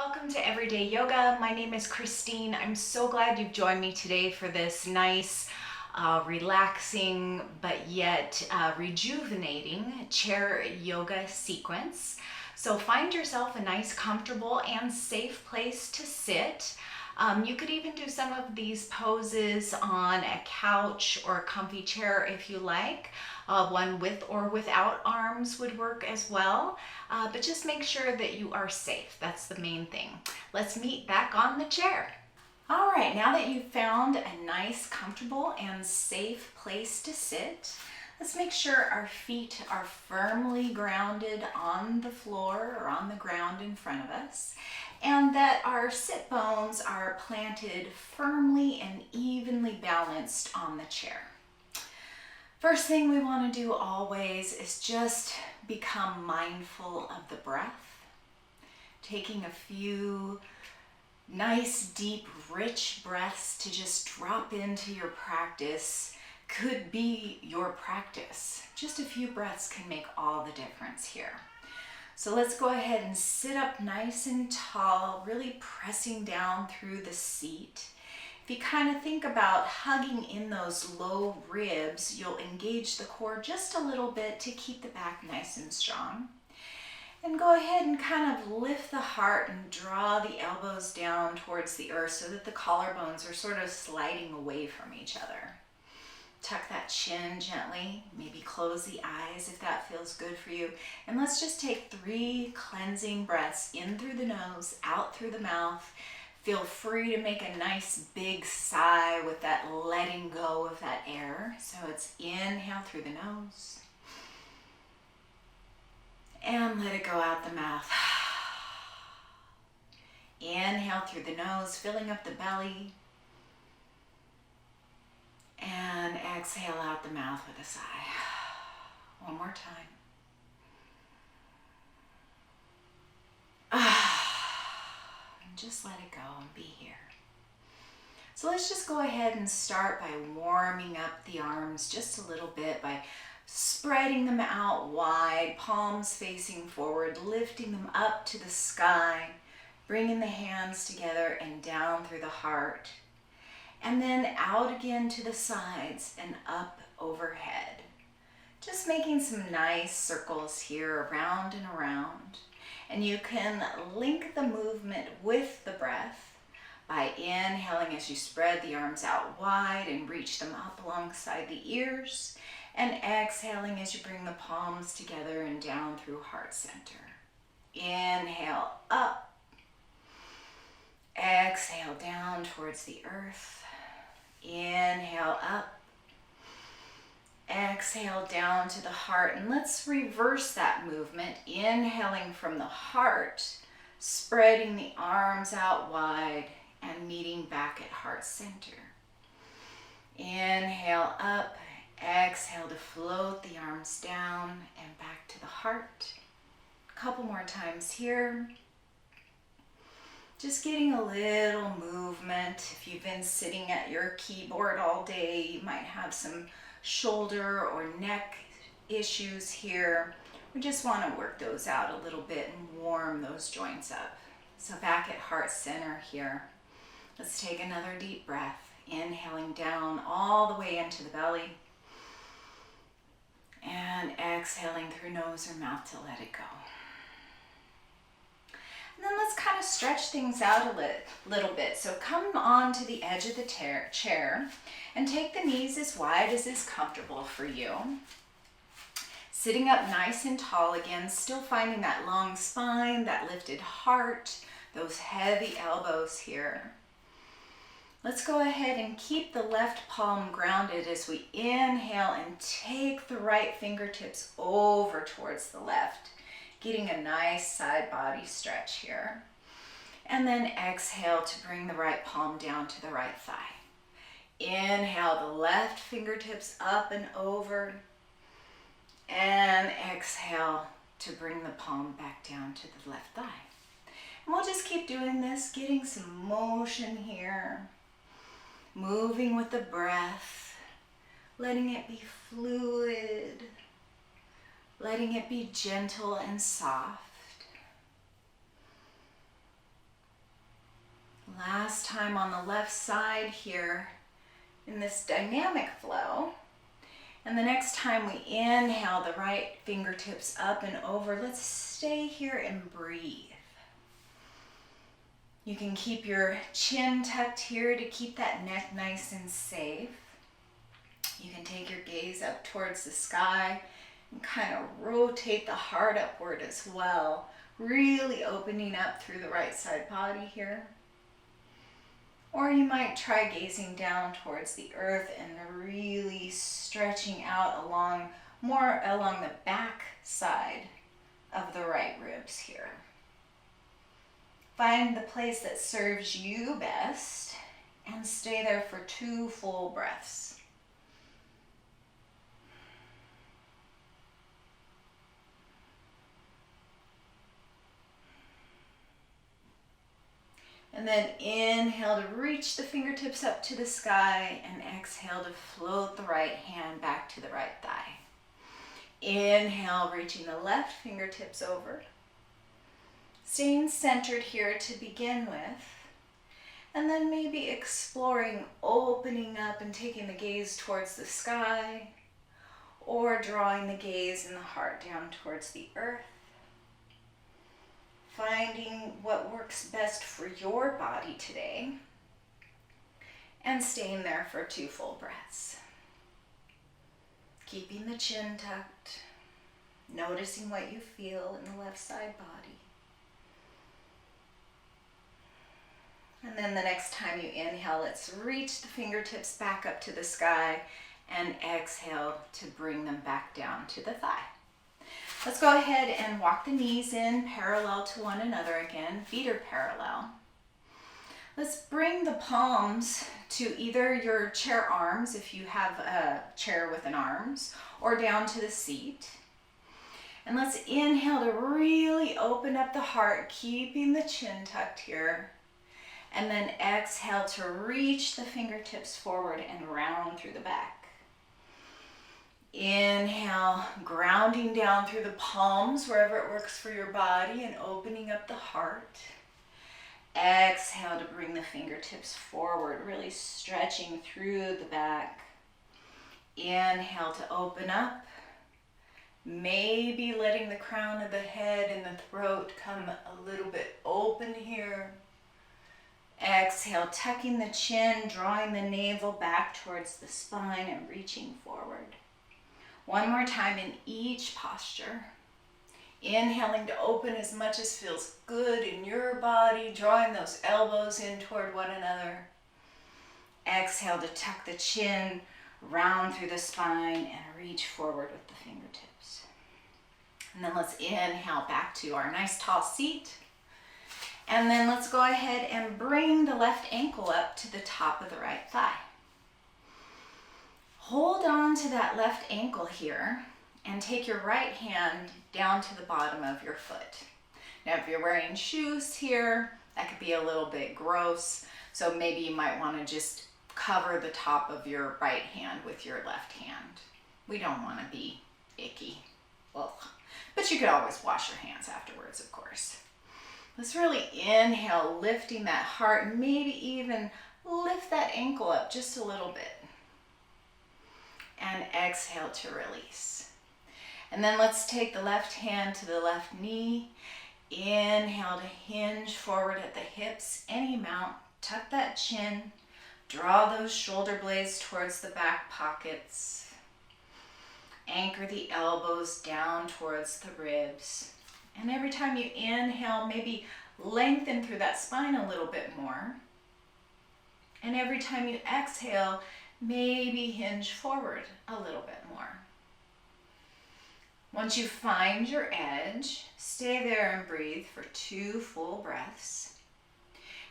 welcome to Everyday Yoga. My name is Christine. I'm so glad you've joined me today for this nice, relaxing, but yet rejuvenating chair yoga sequence. So find yourself a nice, comfortable, and safe place to sit. You could even do some of these poses on a couch or a comfy chair if you like. One with or without arms would work as well. But just make sure that you are safe. That's the main thing. Let's meet back on the chair. All right, now that you've found a nice, comfortable, and safe place to sit, let's make sure our feet are firmly grounded on the floor or on the ground in front of us, and that our sit bones are planted firmly and evenly balanced on the chair. First thing we want to do always is just become mindful of the breath, taking a few nice, deep, rich breaths to just drop into your practice. Could be your practice. Just a few breaths can make all the difference here. So let's go ahead and sit up nice and tall, really pressing down through the seat. If you kind of think about hugging in those low ribs, you'll engage the core just a little bit to keep the back nice and strong. And go ahead and kind of lift the heart and draw the elbows down towards the earth so that the collarbones are sort of sliding away from each other. Tuck that chin gently, maybe close the eyes if that feels good for you. And let's just take 3 cleansing breaths in through the nose, out through the mouth. Feel free to make a nice big sigh with that letting go of that air. So it's inhale through the nose and let it go out the mouth. Inhale through the nose, filling up the belly. And exhale out the mouth with a sigh. One more time. And just let it go and be here. So let's just go ahead and start by warming up the arms just a little bit by spreading them out wide, palms facing forward, lifting them up to the sky, bringing the hands together and down through the heart. And then out again to the sides and up overhead. Just making some nice circles here around and around. And you can link the movement with the breath by inhaling as you spread the arms out wide and reach them up alongside the ears. And exhaling as you bring the palms together and down through heart center. Inhale up. Exhale down towards the earth. Inhale up. Exhale down to the heart. And let's reverse that movement. Inhaling from the heart, spreading the arms out wide and meeting back at heart center. Inhale up. Exhale to float the arms down and back to the heart. A couple more times here. Just getting a little movement. If you've been sitting at your keyboard all day, you might have some shoulder or neck issues here. We just want to work those out a little bit and warm those joints up. So back at heart center here. Let's take another deep breath. Inhaling down all the way into the belly. And exhaling through nose or mouth to let it go. And then let's kind of stretch things out a little bit. So come on to the edge of the chair and take the knees as wide as is comfortable for you. Sitting up nice and tall again, still finding that long spine, that lifted heart, those heavy elbows here. Let's go ahead and keep the left palm grounded as we inhale and take the right fingertips over towards the left. Getting a nice side body stretch here. And then exhale to bring the right palm down to the right thigh. Inhale the left fingertips up and over. And exhale to bring the palm back down to the left thigh. And we'll just keep doing this, getting some motion here. Moving with the breath. Letting it be fluid. Letting it be gentle and soft. Last time on the left side here in this dynamic flow. And the next time we inhale, the right fingertips up and over. Let's stay here and breathe. You can keep your chin tucked here to keep that neck nice and safe. You can take your gaze up towards the sky and kind of rotate the heart upward as well, really opening up through the right side body here. Or you might try gazing down towards the earth and really stretching out more along the back side of the right ribs here. Find the place that serves you best and stay there for 2 full breaths. And then inhale to reach the fingertips up to the sky and exhale to float the right hand back to the right thigh. Inhale, reaching the left fingertips over. Staying centered here to begin with. And then maybe exploring opening up and taking the gaze towards the sky, or drawing the gaze and the heart down towards the earth. Finding what works best for your body today, and staying there for 2 full breaths. Keeping the chin tucked, noticing what you feel in the left side body. And then the next time you inhale, let's reach the fingertips back up to the sky and exhale to bring them back down to the thigh. Let's go ahead and walk the knees in parallel to one another again. Feet are parallel. Let's bring the palms to either your chair arms, if you have a chair with an arms, or down to the seat. And let's inhale to really open up the heart, keeping the chin tucked here. And then exhale to reach the fingertips forward and round through the back. Inhale, grounding down through the palms wherever it works for your body and opening up the heart. Exhale to bring the fingertips forward, really stretching through the back. Inhale to open up. Maybe letting the crown of the head and the throat come a little bit open here. Exhale, tucking the chin, drawing the navel back towards the spine and reaching forward. One more time in each posture. Inhaling to open as much as feels good in your body, drawing those elbows in toward one another. Exhale to tuck the chin, round through the spine, and reach forward with the fingertips. And then let's inhale back to our nice tall seat. And then let's go ahead and bring the left ankle up to the top of the right thigh. Hold on to that left ankle here and take your right hand down to the bottom of your foot. Now, if you're wearing shoes here, that could be a little bit gross. So maybe you might want to just cover the top of your right hand with your left hand. We don't want to be icky. Ugh. But you could always wash your hands afterwards, of course. Let's really inhale, lifting that heart, maybe even lift that ankle up just a little bit. And exhale to release. And then let's take the left hand to the left knee. Inhale to hinge forward at the hips, any amount. Tuck that chin. Draw those shoulder blades towards the back pockets. Anchor the elbows down towards the ribs. And every time you inhale, maybe lengthen through that spine a little bit more. And every time you exhale, maybe hinge forward a little bit more. Once you find your edge, stay there and breathe for 2 full breaths.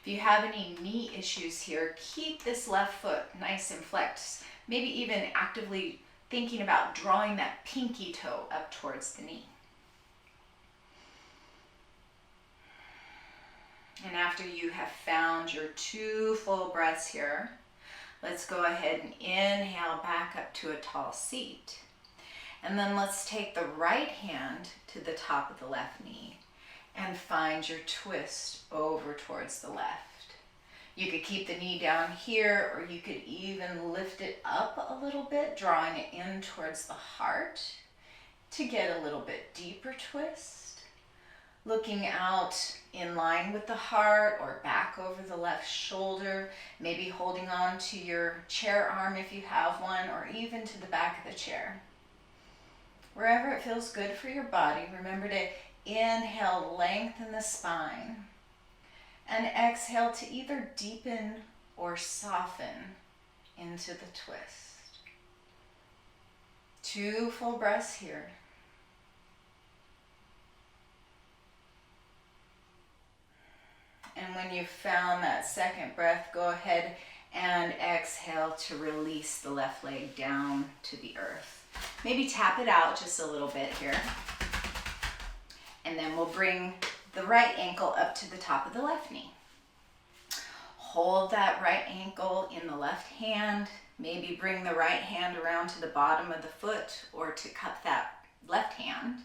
If you have any knee issues here, keep this left foot nice and flexed. Maybe even actively thinking about drawing that pinky toe up towards the knee. And after you have found your 2 full breaths here, let's go ahead and inhale back up to a tall seat. And then let's take the right hand to the top of the left knee and find your twist over towards the left. You could keep the knee down here, or you could even lift it up a little bit, drawing it in towards the heart to get a little bit deeper twist. Looking out in line with the heart or back over the left shoulder, maybe holding on to your chair arm if you have one, or even to the back of the chair. Wherever it feels good for your body, remember to inhale, lengthen the spine, and exhale to either deepen or soften into the twist. 2 full breaths here. And when you've found that second breath, go ahead and exhale to release the left leg down to the earth. Maybe tap it out just a little bit here. And then we'll bring the right ankle up to the top of the left knee. Hold that right ankle in the left hand. Maybe bring the right hand around to the bottom of the foot or to cup that left hand.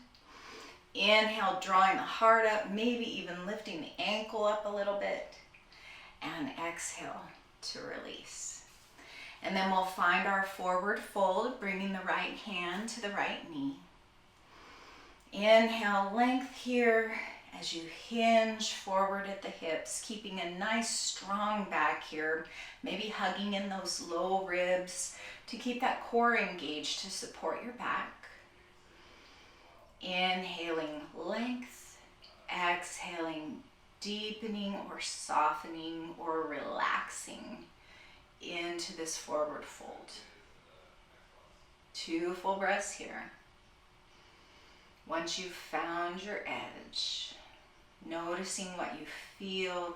Inhale, drawing the heart up, maybe even lifting the ankle up a little bit. And exhale to release. And then we'll find our forward fold, bringing the right hand to the right knee. Inhale, length here as you hinge forward at the hips, keeping a nice strong back here, maybe hugging in those low ribs to keep that core engaged to support your back. Inhaling length, exhaling, deepening or softening or relaxing into this forward fold. 2 full breaths here. Once you've found your edge, noticing what you feel,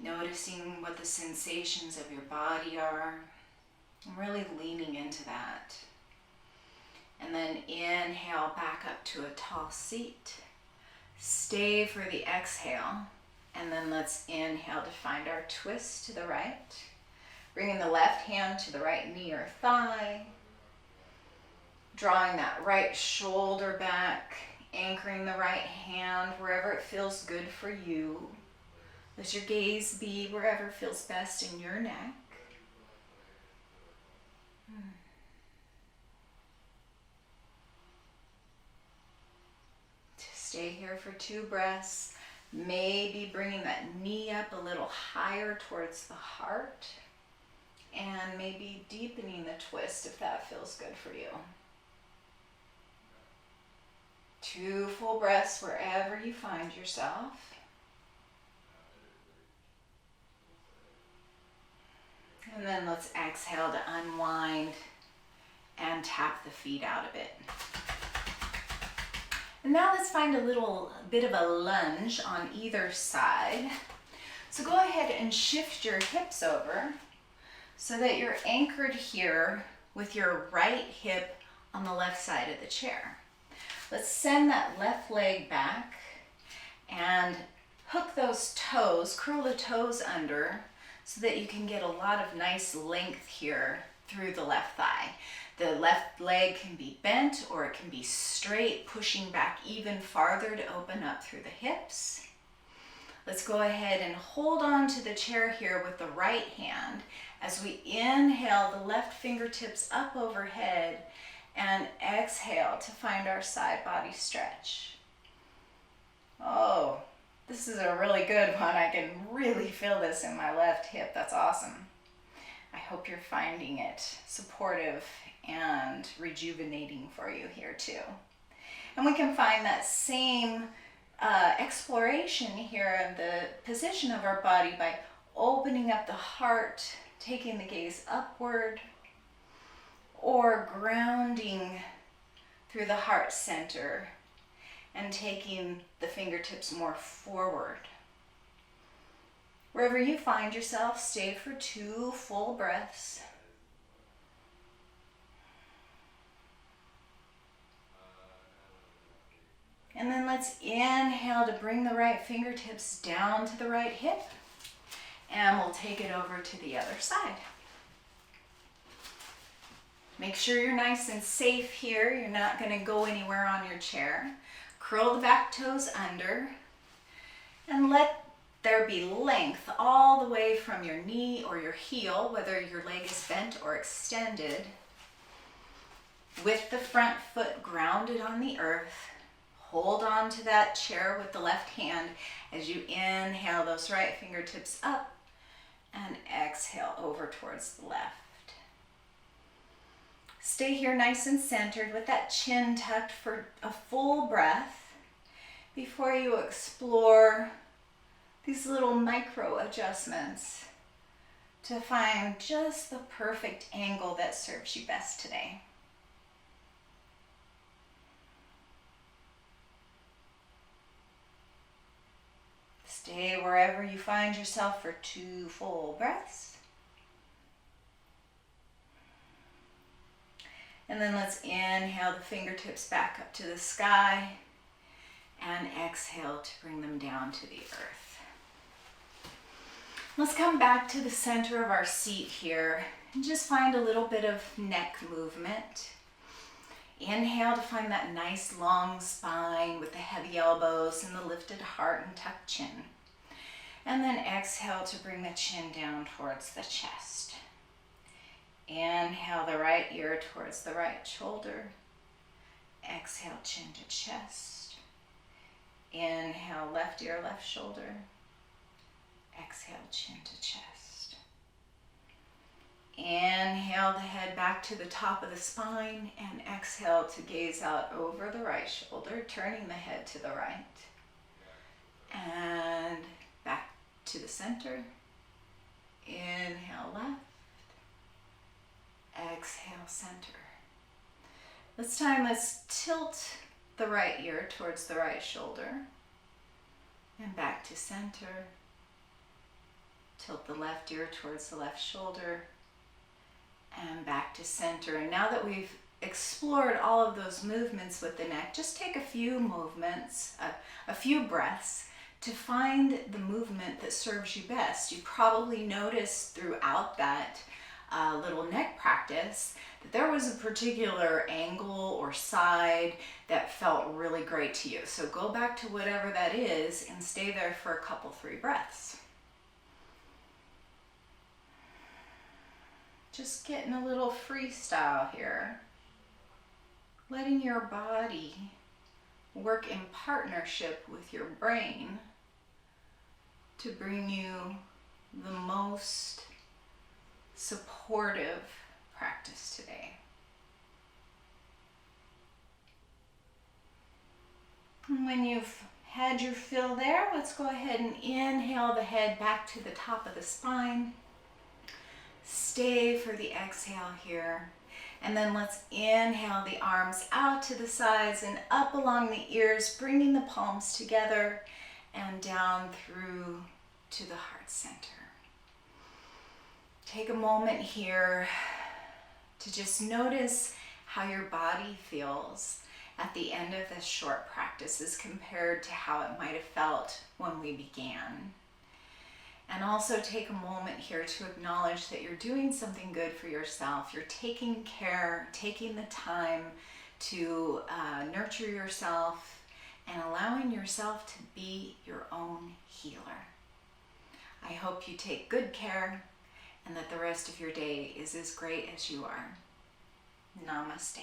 noticing what the sensations of your body are, and really leaning into that. And then inhale back up to a tall seat. Stay for the exhale. And then let's inhale to find our twist to the right. Bringing the left hand to the right knee or thigh. Drawing that right shoulder back. Anchoring the right hand wherever it feels good for you. Let your gaze be wherever feels best in your neck. Stay here for 2 breaths. Maybe bringing that knee up a little higher towards the heart. And maybe deepening the twist if that feels good for you. 2 full breaths wherever you find yourself. And then let's exhale to unwind and tap the feet out a bit. And now let's find a little bit of a lunge on either side. So go ahead and shift your hips over so that you're anchored here with your right hip on the left side of the chair. Let's send that left leg back and hook those toes, curl the toes under so that you can get a lot of nice length here through the left thigh. The left leg can be bent or it can be straight, pushing back even farther to open up through the hips. Let's go ahead and hold on to the chair here with the right hand as we inhale the left fingertips up overhead and exhale to find our side body stretch. Oh, this is a really good one. I can really feel this in my left hip. That's awesome. I hope you're finding it supportive and rejuvenating for you here too. And we can find that same exploration here in the position of our body by opening up the heart, taking the gaze upward, or grounding through the heart center and taking the fingertips more forward. Wherever you find yourself, stay for 2 full breaths. And then let's inhale to bring the right fingertips down to the right hip. And we'll take it over to the other side. Make sure you're nice and safe here. You're not going to go anywhere on your chair. Curl the back toes under. And let there be length all the way from your knee or your heel, whether your leg is bent or extended, with the front foot grounded on the earth. Hold on to that chair with the left hand as you inhale those right fingertips up and exhale over towards the left. Stay here nice and centered with that chin tucked for a full breath before you explore these little micro adjustments to find just the perfect angle that serves you best today. Stay wherever you find yourself for 2 full breaths. And then let's inhale the fingertips back up to the sky and exhale to bring them down to the earth. Let's come back to the center of our seat here and just find a little bit of neck movement. Inhale to find that nice long spine with the heavy elbows and the lifted heart and tucked chin. And then exhale to bring the chin down towards the chest. Inhale the right ear towards the right shoulder. Exhale, chin to chest. Inhale, left ear, left shoulder. Exhale, chin to chest. Inhale the head back to the top of the spine and exhale to gaze out over the right shoulder, turning the head to the right. And back to the center. Inhale left. Exhale center. This time let's tilt the right ear towards the right shoulder and back to center. Tilt the left ear towards the left shoulder and back to center. And now that we've explored all of those movements with the neck, just take a few movements, a few breaths to find the movement that serves you best. You probably noticed throughout that little neck practice that there was a particular angle or side that felt really great to you. So go back to whatever that is and stay there for a couple, 3 breaths. Just getting a little freestyle here. Letting your body work in partnership with your brain to bring you the most supportive practice today. And when you've had your fill there, let's go ahead and inhale the head back to the top of the spine. Stay for the exhale here. And then let's inhale the arms out to the sides and up along the ears, bringing the palms together and down through to the heart center. Take a moment here to just notice how your body feels at the end of this short practice as compared to how it might have felt when we began. And also take a moment here to acknowledge that you're doing something good for yourself. You're taking care, taking the time to nurture yourself and allowing yourself to be your own healer. I hope you take good care and that the rest of your day is as great as you are. Namaste.